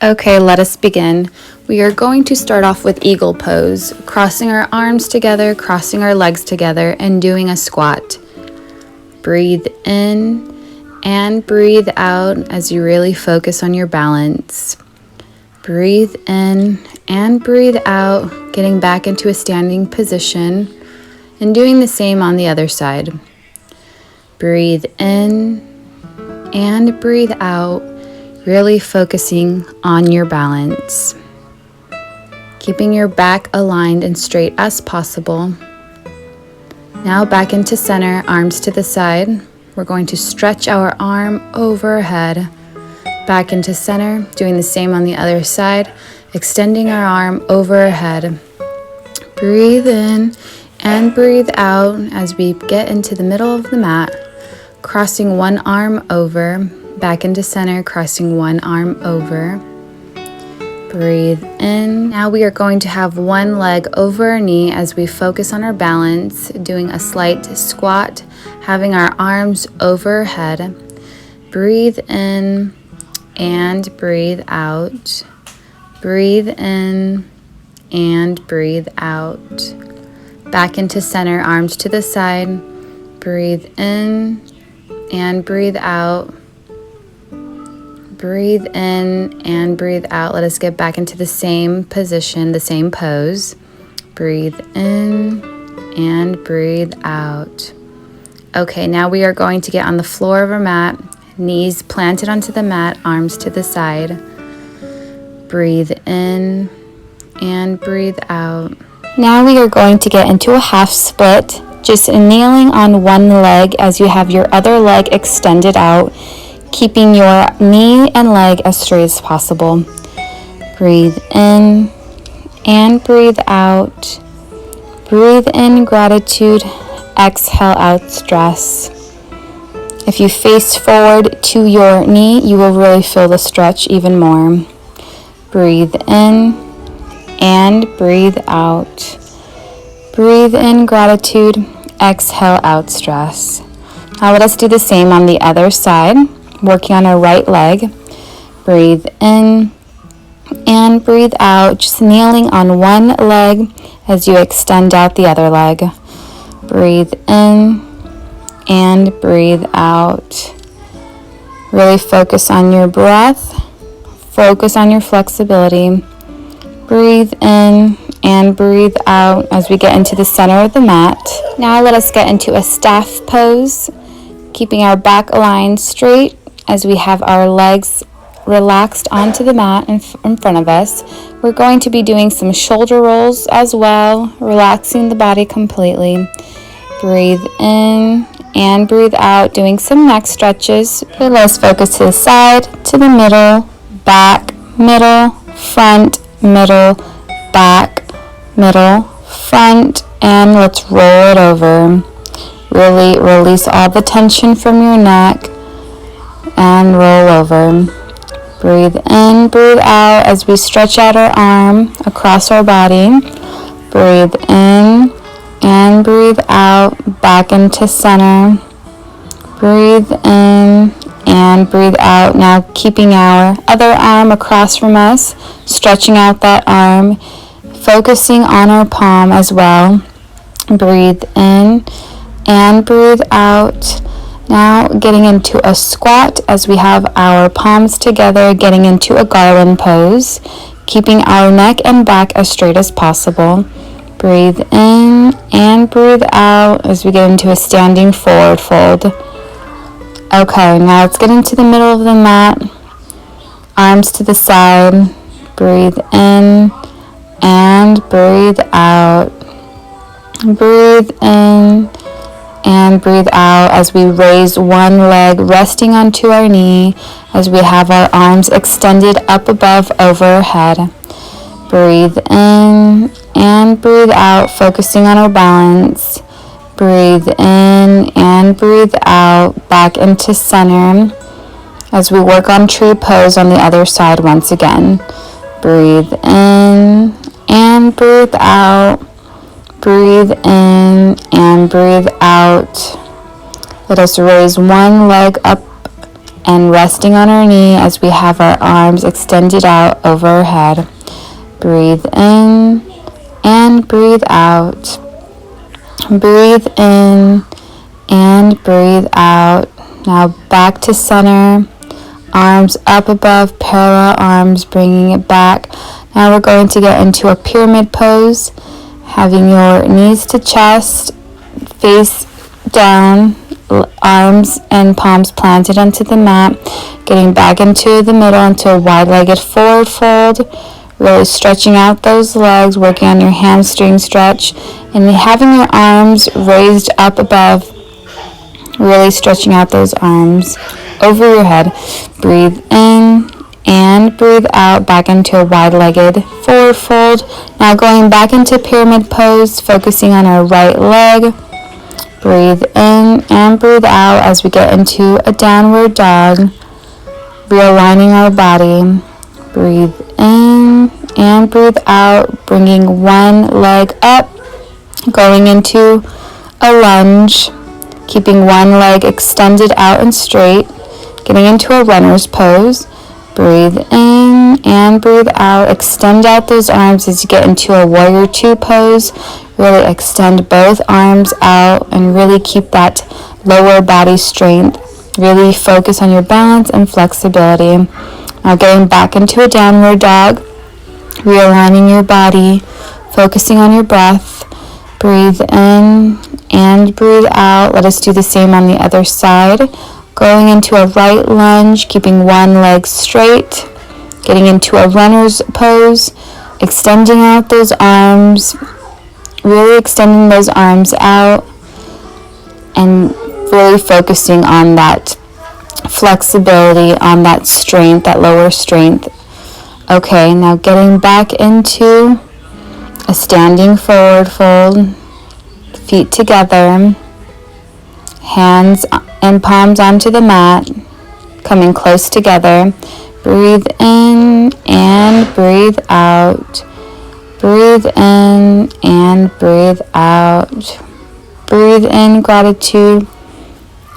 Okay, let us begin. We are going to start off with eagle pose, crossing our arms together, crossing our legs together, and doing a squat. Breathe in and breathe out as you really focus on your balance. Breathe in and breathe out, getting back into a standing position, and doing the same on the other side. Breathe in and breathe out, really focusing on your balance. Keeping your back aligned and straight as possible. Now back into center, arms to the side. We're going to stretch our arm overhead. Back into center, doing the same on the other side, extending our arm overhead. Breathe in and breathe out as we get into the middle of the mat, crossing one arm over, back into center, crossing one arm over. Breathe in. Now we are going to have one leg over our knee as we focus on our balance, doing a slight squat, having our arms overhead. Breathe in and breathe out. Breathe in and breathe out. Back into center, arms to the side. Breathe in and breathe out. Breathe in and breathe out. Let us get back into the same position, the same pose. Breathe in and breathe out. Okay, now we are going to get on the floor of our mat, knees planted onto the mat, arms to the side. Breathe in and breathe out. Now we are going to get into a half split, just kneeling on one leg as you have your other leg extended out, keeping your knee and leg as straight as possible. Breathe in and breathe out. Breathe in gratitude, exhale out stress. If you face forward to your knee, you will really feel the stretch even more. Breathe in and breathe out. Breathe in gratitude, exhale out stress. Now let us do the same on the other side, working on our right leg. Breathe in and breathe out, just kneeling on one leg as you extend out the other leg. Breathe in and breathe out. Really focus on your breath. Focus on your flexibility. Breathe in and breathe out as we get into the center of the mat. Now let us get into a staff pose, keeping our back aligned straight as we have our legs relaxed onto the mat in front of us. We're going to be doing some shoulder rolls as well, relaxing the body completely. Breathe in and breathe out, doing some neck stretches. Okay, let's focus to the side, to the middle, back, middle, front, middle, back, middle, front, and let's roll it over. Really release all the tension from your neck and roll over. Breathe in, breathe out as we stretch out our arm across our body. Breathe in and breathe out, back into center. Breathe in and breathe out. Now keeping our other arm across from us, stretching out that arm, focusing on our palm as well. Breathe in and breathe out. Now getting into a squat as we have our palms together, getting into a garland pose, keeping our neck and back as straight as possible. Breathe in and breathe out as we get into a standing forward fold. Okay, now let's get into the middle of the mat, arms to the side. Breathe in and breathe out. Breathe in and breathe out as we raise one leg resting onto our knee as we have our arms extended up above overhead. Breathe in and breathe out, focusing on our balance. Breathe in and breathe out, back into center as we work on tree pose on the other side once again. Breathe in and breathe out. Breathe in and breathe out. Let us raise one leg up and resting on our knee as we have our arms extended out over our head. Breathe in and breathe out. Breathe in and breathe out. Now back to center. Arms up above, parallel arms, bringing it back. Now we're going to get into a pyramid pose, having your knees to chest, face down, arms and palms planted onto the mat, getting back into the middle into a wide-legged forward fold, really stretching out those legs, working on your hamstring stretch, and having your arms raised up above, really stretching out those arms over your head. Breathe in and breathe out, back into a wide-legged forward fold. Now going back into pyramid pose, focusing on our right leg. Breathe in and breathe out as we get into a downward dog, realigning our body. Breathe in and breathe out, bringing one leg up, going into a lunge, keeping one leg extended out and straight, getting into a runner's pose. Breathe in and breathe out. Extend out those arms as you get into a warrior two pose. Really extend both arms out and really keep that lower body strength. Really focus on your balance and flexibility. Now getting back into a downward dog, realigning your body, focusing on your breath. Breathe in and breathe out. Let us do the same on the other side. Going into a right lunge, keeping one leg straight, getting into a runner's pose, extending out those arms, really extending those arms out, and really focusing on that flexibility, on that strength, that lower strength. Okay, now getting back into a standing forward fold, feet together, hands and palms onto the mat, coming close together. Breathe in and breathe out. Breathe in and breathe out. Breathe in gratitude.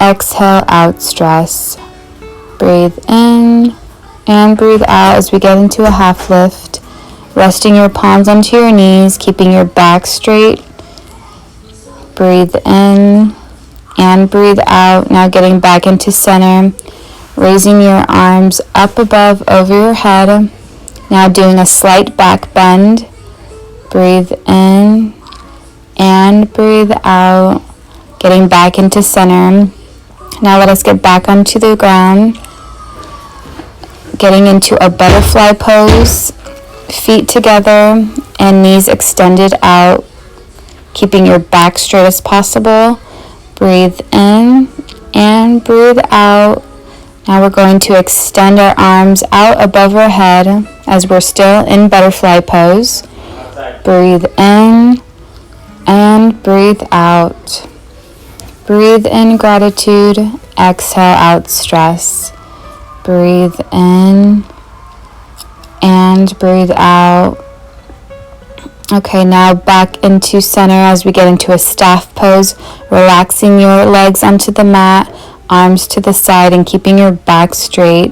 Exhale out stress. Breathe in and breathe out as we get into a half lift. Resting your palms onto your knees, keeping your back straight. Breathe in and breathe out. Now getting back into center, raising your arms up above over your head. Now doing a slight back bend. Breathe in and breathe out. Getting back into center. Now let us get back onto the ground. Getting into a butterfly pose. Feet together and knees extended out. Keeping your back straight as possible. Breathe in and breathe out. Now we're going to extend our arms out above our head as we're still in butterfly pose. Breathe in and breathe out. Breathe in gratitude. Exhale out stress. Breathe in and breathe out. Okay, now back into center as we get into a staff pose, relaxing your legs onto the mat, arms to the side, and keeping your back straight.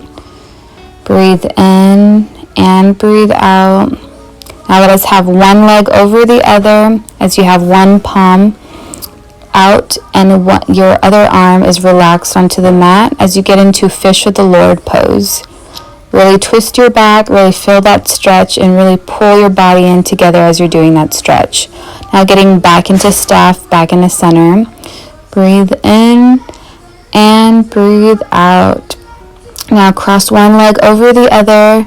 Breathe in and breathe out. Now let us have one leg over the other as you have one palm out and your other arm is relaxed onto the mat as you get into Fish with the Lord pose. Really twist your back, really feel that stretch, and really pull your body in together as you're doing that stretch. Now getting back into staff, back into center. Breathe in and breathe out. Now cross one leg over the other,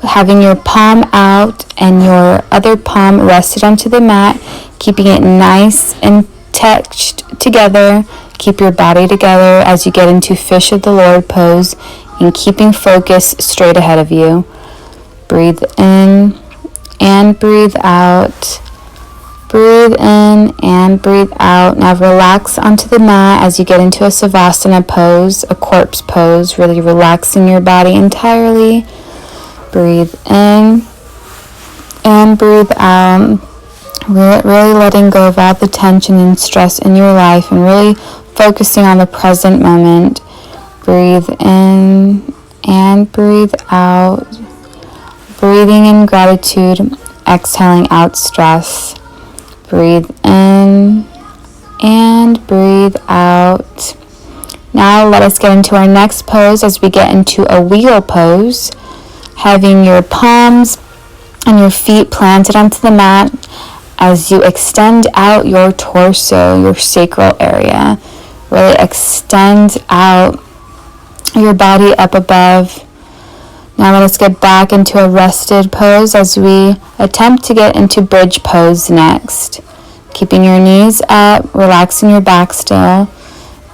having your palm out and your other palm rested onto the mat, keeping it nice and tucked together. Keep your body together as you get into Fish of the Lord pose and keeping focus straight ahead of you. Breathe in and breathe out. Breathe in and breathe out. Now relax onto the mat as you get into a Savasana pose, a corpse pose, really relaxing your body entirely. Breathe in and breathe out. Really letting go of all the tension and stress in your life and really focusing on the present moment. Breathe in and breathe out. Breathing in gratitude, exhaling out stress. Breathe in and breathe out. Now let us get into our next pose as we get into a wheel pose, having your palms and your feet planted onto the mat as you extend out your torso, your sacral area. Really extend out your body up above. Now let us get back into a rested pose as we attempt to get into bridge pose next. Keeping your knees up, relaxing your back still.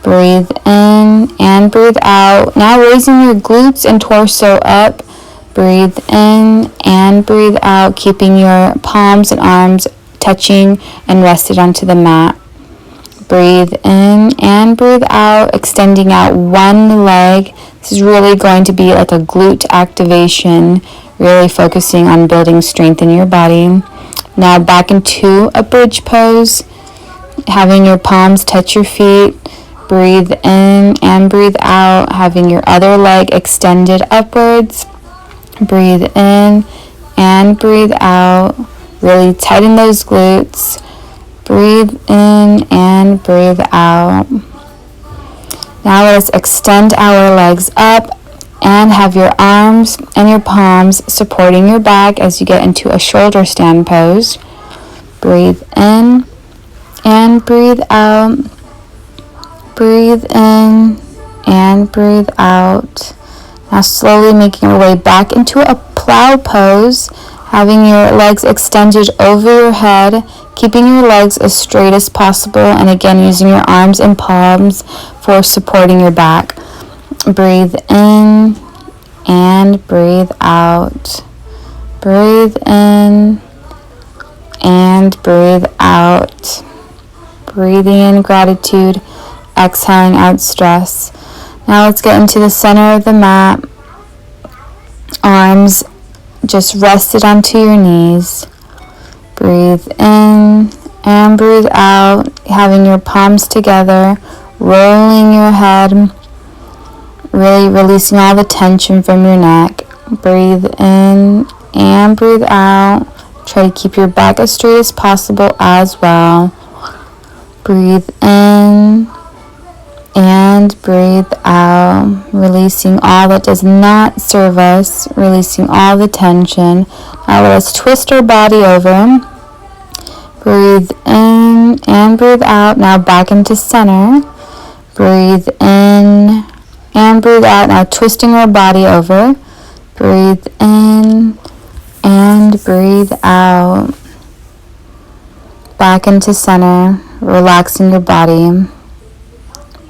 Breathe in and breathe out. Now raising your glutes and torso up. Breathe in and breathe out, keeping your palms and arms touching and rested onto the mat. Breathe in and breathe out, extending out one leg. This is really going to be like a glute activation, really focusing on building strength in your body. Now back into a bridge pose, having your palms touch your feet. Breathe in and breathe out, having your other leg extended upwards. Breathe in and breathe out. Really tighten those glutes. Breathe in and breathe out. Now let us extend our legs up and have your arms and your palms supporting your back as you get into a shoulder stand pose. Breathe in and breathe out. Breathe in and breathe out. Now slowly making your way back into a plow pose, having your legs extended over your head, keeping your legs as straight as possible, and again using your arms and palms for supporting your back. Breathe in and breathe out. Breathe in and breathe out. Breathing in gratitude, exhaling out stress. Now let's get into the center of the mat. Arms just rested onto your knees. Breathe in and breathe out, having your palms together, rolling your head, really releasing all the tension from your neck. Breathe in and breathe out. Try to keep your back as straight as possible as well. Breathe in and breathe out, releasing all that does not serve us, releasing all the tension. Now let us twist our body over. Breathe in and breathe out. Now back into center. Breathe in and breathe out. Now twisting our body over. Breathe in and breathe out. Back into center, relaxing your body.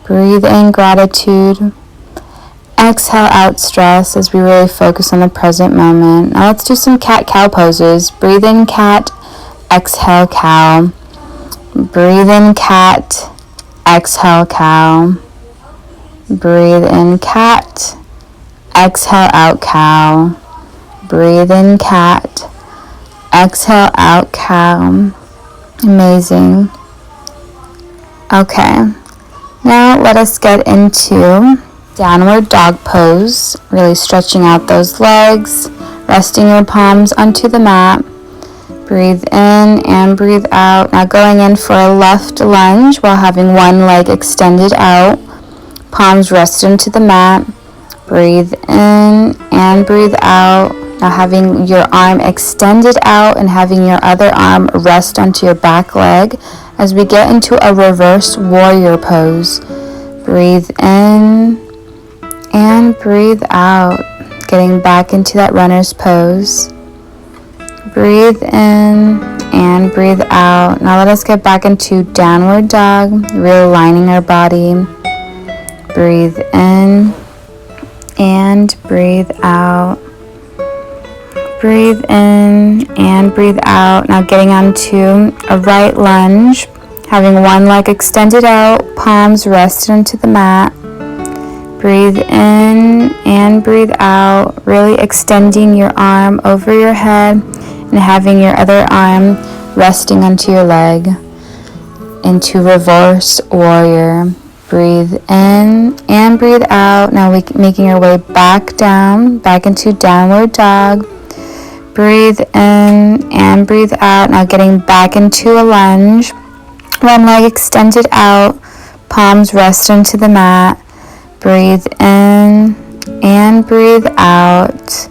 Breathe in gratitude. Exhale out stress as we really focus on the present moment. Now let's do some cat-cow poses. Breathe in cat, exhale cow. Breathe in cat, exhale cow. Breathe in cat, exhale out cow. Breathe in cat, exhale out cow. Amazing. Okay. Now let us get into downward dog pose, really stretching out those legs, resting your palms onto the mat. Breathe in and breathe out. Now going in for a left lunge while having one leg extended out, palms rested into the mat. Breathe in and breathe out. Now having your arm extended out and having your other arm rest onto your back leg as we get into a reverse warrior pose. Breathe in and breathe out, getting back into that runner's pose. Breathe in and breathe out. Now let us get back into downward dog, realigning our body. Breathe in and breathe out. Breathe in and breathe out. Now getting onto a right lunge, having one leg extended out, palms rested into the mat. Breathe in and breathe out, really extending your arm over your head and having your other arm resting onto your leg into reverse warrior. Breathe in and breathe out. Now making your way back down, back into downward dog. Breathe in and breathe out. Now getting back into a lunge. One leg extended out, palms rest into the mat. Breathe in and breathe out.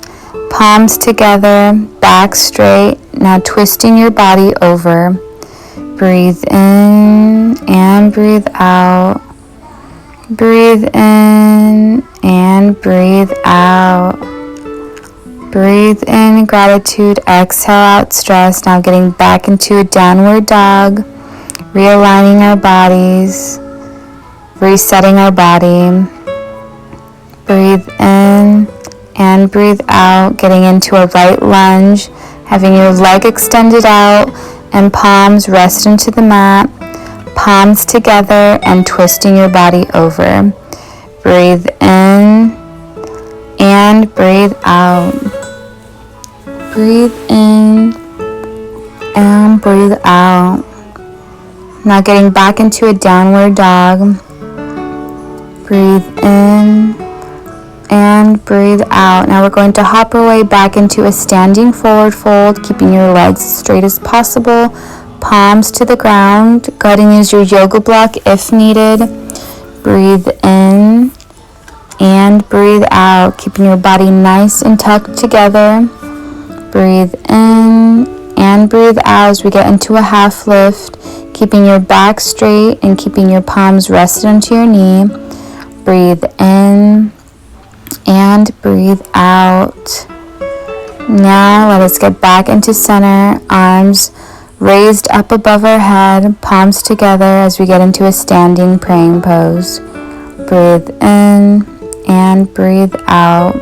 Palms together, back straight. Now twisting your body over. Breathe in and breathe out. Breathe in and breathe out. Breathe in gratitude, exhale out stress. Now getting back into a downward dog, realigning our bodies, resetting our body. Breathe in and breathe out, getting into a right lunge, having your leg extended out and palms rest into the mat, palms together and twisting your body over. Breathe in and breathe out. Breathe in and breathe out. Now getting back into a downward dog. Breathe in and breathe out. Now we're going to hop our way back into a standing forward fold, keeping your legs as straight as possible, palms to the ground. Go ahead and use your yoga block if needed. Breathe in and breathe out, keeping your body nice and tucked together. Breathe in and breathe out as we get into a half lift, keeping your back straight and keeping your palms rested onto your knee. Breathe in and breathe out. Now let us get back into center, arms raised up above our head, palms together as we get into a standing praying pose. Breathe in and breathe out.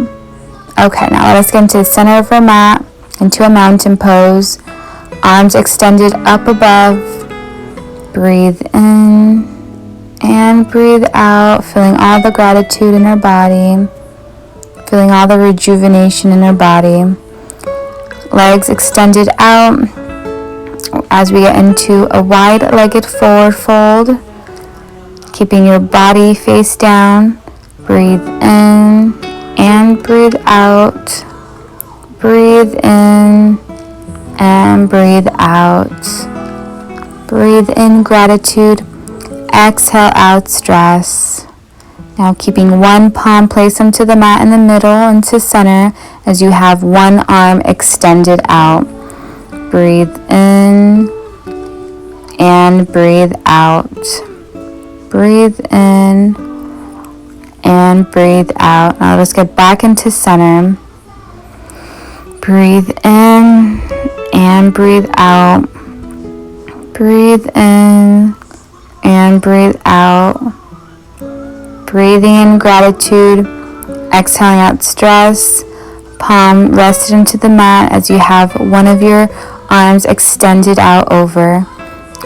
Okay, now let us get into the center of our mat, into a mountain pose, arms extended up above. Breathe in and breathe out, feeling all the gratitude in our body, feeling all the rejuvenation in our body. Legs extended out as we get into a wide-legged forward fold, keeping your body face down. Breathe in and breathe out. Breathe in and breathe out. Breathe in gratitude. Exhale out stress. Now keeping one palm placed onto the mat in the middle into center as you have one arm extended out. Breathe in and breathe out. Breathe in and breathe out. Now let's get back into center. Breathe in and breathe out. Breathe in and breathe out. Breathing in gratitude, exhaling out stress, palm rested into the mat as you have one of your arms extended out over.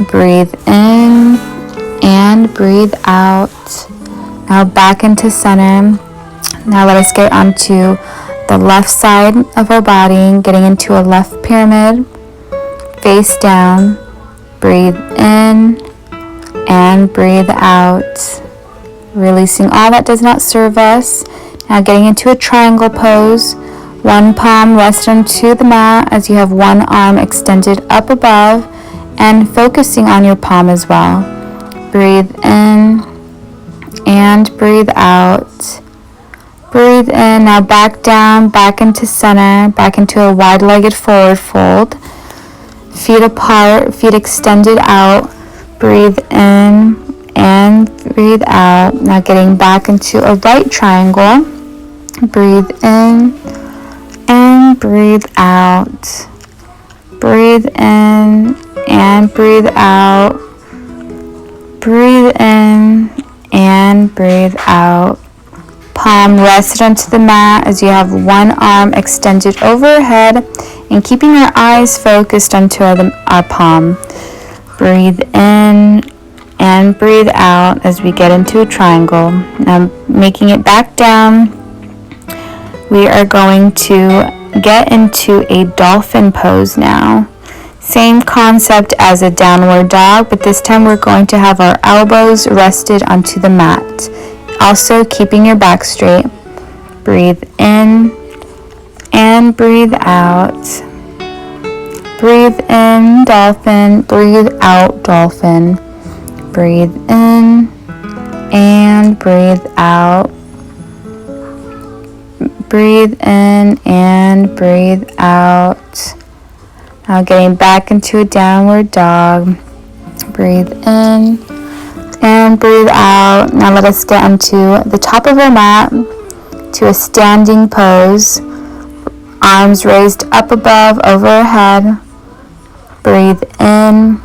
Breathe in and breathe out. Now back into center. Now let us get onto the left side of our body, getting into a left pyramid, face down. Breathe in and breathe out, releasing all that does not serve us. Now getting into a triangle pose, one palm rested onto the mat as you have one arm extended up above and focusing on your palm as well. Breathe in and breathe out. Breathe in, now back down, back into center, back into a wide-legged forward fold. Feet apart, feet extended out. Breathe in and breathe out. Now getting back into a right triangle. Breathe in and breathe out. Breathe in and breathe out. Breathe in and breathe out. Palm rested onto the mat as you have one arm extended overhead and keeping our eyes focused onto our palm. Breathe in and breathe out as we get into a triangle. Now making it back down, we are going to get into a dolphin pose now. Same concept as a downward dog, but this time we're going to have our elbows rested onto the mat. Also keeping your back straight. Breathe in and breathe out. Breathe in, dolphin. Breathe out, dolphin. Breathe in and breathe out. Breathe in and breathe out. Now getting back into a downward dog. Breathe in and breathe out. Now let us get into the top of our mat to a standing pose. Arms raised up above, overhead. Breathe in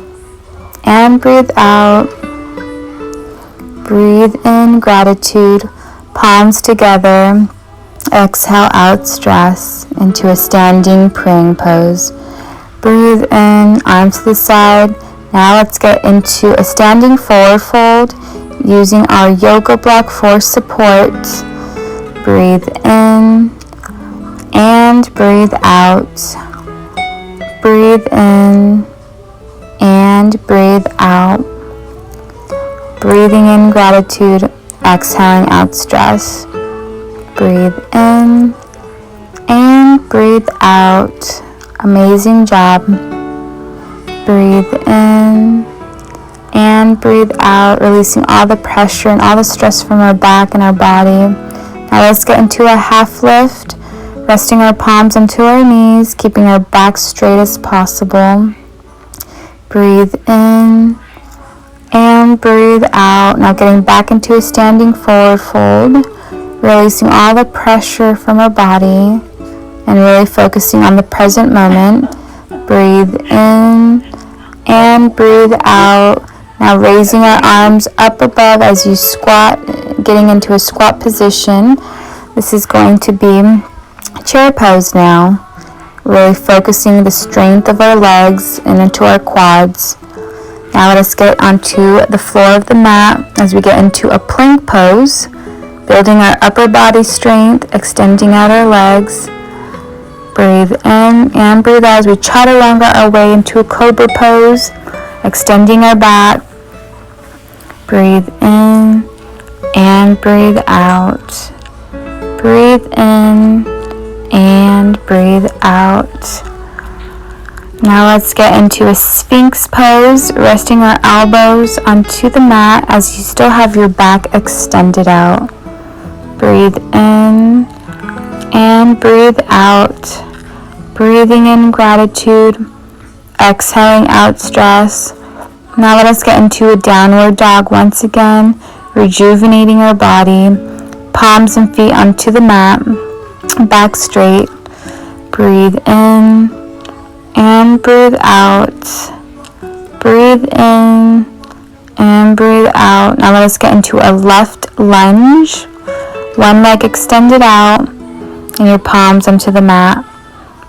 and breathe out. Breathe in gratitude, palms together. Exhale out stress into a standing praying pose. Breathe in, arms to the side. Now let's get into a standing forward fold using our yoga block for support. Breathe in and breathe out. Breathe in and breathe out. Breathing in gratitude, exhaling out stress. Breathe in and breathe out. Amazing job. Breathe in and breathe out, releasing all the pressure and all the stress from our back and our body. Now let's get into a half lift, resting our palms onto our knees, keeping our back straight as possible. Breathe in and breathe out. Now getting back into a standing forward fold, releasing all the pressure from our body and really focusing on the present moment. Breathe in and breathe out. Now raising our arms up above as you squat, getting into a squat position. This is going to be chair pose now. Really focusing the strength of our legs and into our quads. Now let us get onto the floor of the mat as we get into a plank pose. Building our upper body strength, extending out our legs. Breathe in and breathe out as we chaturanga our way into a cobra pose, extending our back. Breathe in and breathe out. Breathe in and breathe out. Now let's get into a Sphinx pose, resting our elbows onto the mat as you still have your back extended out. Breathe in and breathe out. Breathing in gratitude, exhaling out stress. Now let us get into a downward dog once again, rejuvenating our body. Palms and feet onto the mat, back straight. Breathe in and breathe out. Breathe in and breathe out. Now let us get into a left lunge. One leg extended out and your palms onto the mat.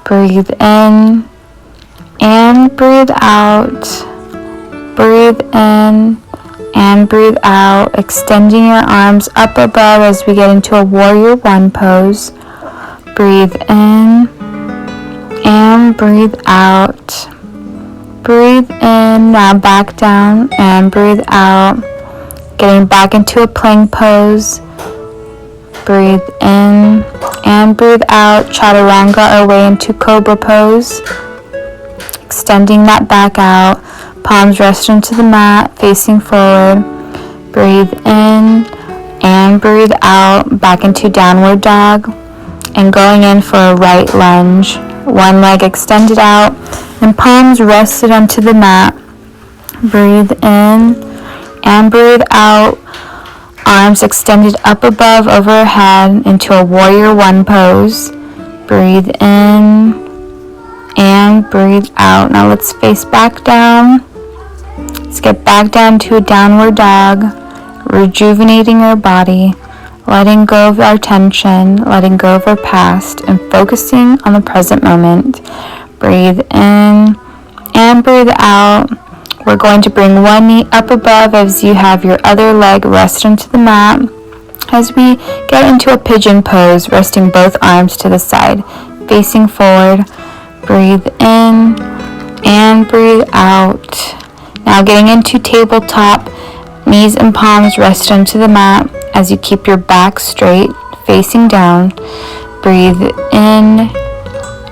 Breathe in and breathe out. Breathe in and breathe out, extending your arms up above as we get into a warrior one pose. Breathe in and breathe out. Breathe in, now back down and breathe out. Getting back into a plank pose. Breathe in and breathe out. Chaturanga our way into cobra pose. Extending that back out. Palms rest into the mat, facing forward. Breathe in and breathe out. Back into downward dog. And going in for a right lunge. One leg extended out and palms rested onto the mat. Breathe in and breathe out. Arms extended up above, overhead into a warrior one pose. Breathe in and breathe out. Now let's face back down. Let's get back down to a downward dog, rejuvenating our body, letting go of our tension, letting go of our past, and focusing on the present moment. Breathe in and breathe out. We're going to bring one knee up above as you have your other leg rest onto the mat. As we get into a pigeon pose, resting both arms to the side, facing forward. Breathe in and and breathe out. Now getting into tabletop, knees and palms rest onto the mat as you keep your back straight, facing down. Breathe in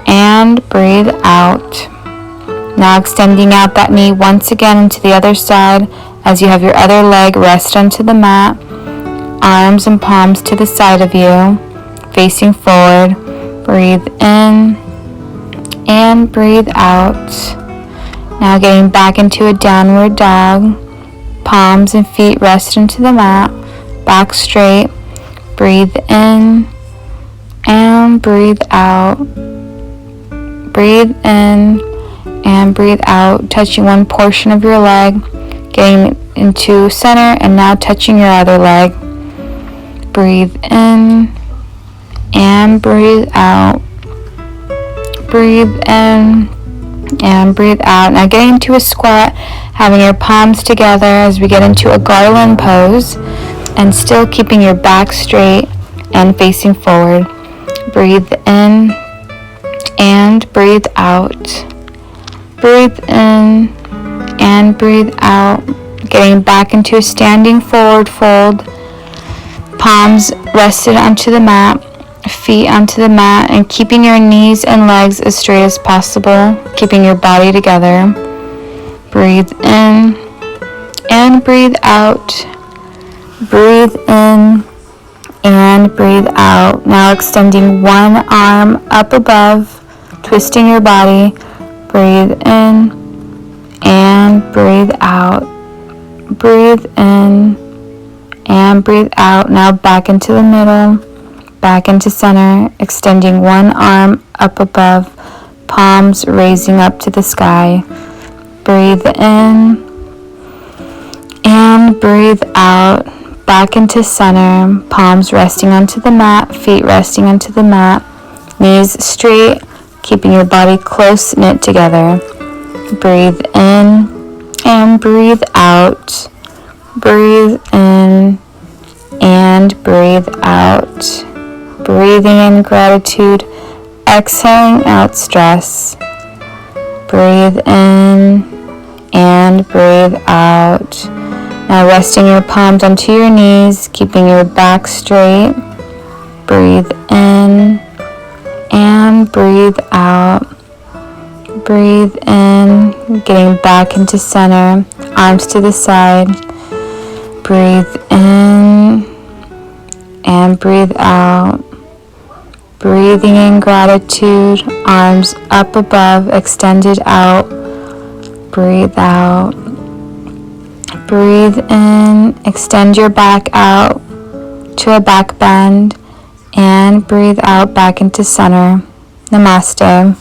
and breathe out. Now extending out that knee once again into the other side as you have your other leg rest onto the mat. Arms and palms to the side of you, facing forward. Breathe in and breathe out. Now getting back into a downward dog. Palms and feet rest into the mat, back straight. Breathe in and breathe out. Breathe in and breathe out, touching one portion of your leg, getting into center, and now touching your other leg. Breathe in and breathe out. Breathe in and breathe out. Now getting into a squat, having your palms together as we get into a garland pose, and still keeping your back straight and facing forward. Breathe in and breathe out. Breathe in and breathe out. Getting back into a standing forward fold. Palms rested onto the mat, feet onto the mat, and keeping your knees and legs as straight as possible, keeping your body together. Breathe in and breathe out. Breathe in and breathe out. Now extending one arm up above, twisting your body. Breathe in and breathe out. Breathe in and breathe out. Now back into the middle, back into center, extending one arm up above, palms raising up to the sky. Breathe in and breathe out. Back into center, palms resting onto the mat, feet resting onto the mat, knees straight, keeping your body close knit together. Breathe in and breathe out. Breathe in and breathe out. Breathing in gratitude, exhaling out stress. Breathe in and breathe out. Now resting your palms onto your knees, keeping your back straight. Breathe in and breathe out. Breathe in, getting back into center, arms to the side. Breathe in and breathe out. Breathing in gratitude, arms up above, extended out. Breathe out. Breathe in, extend your back out to a back bend, and breathe out back into center. Namaste.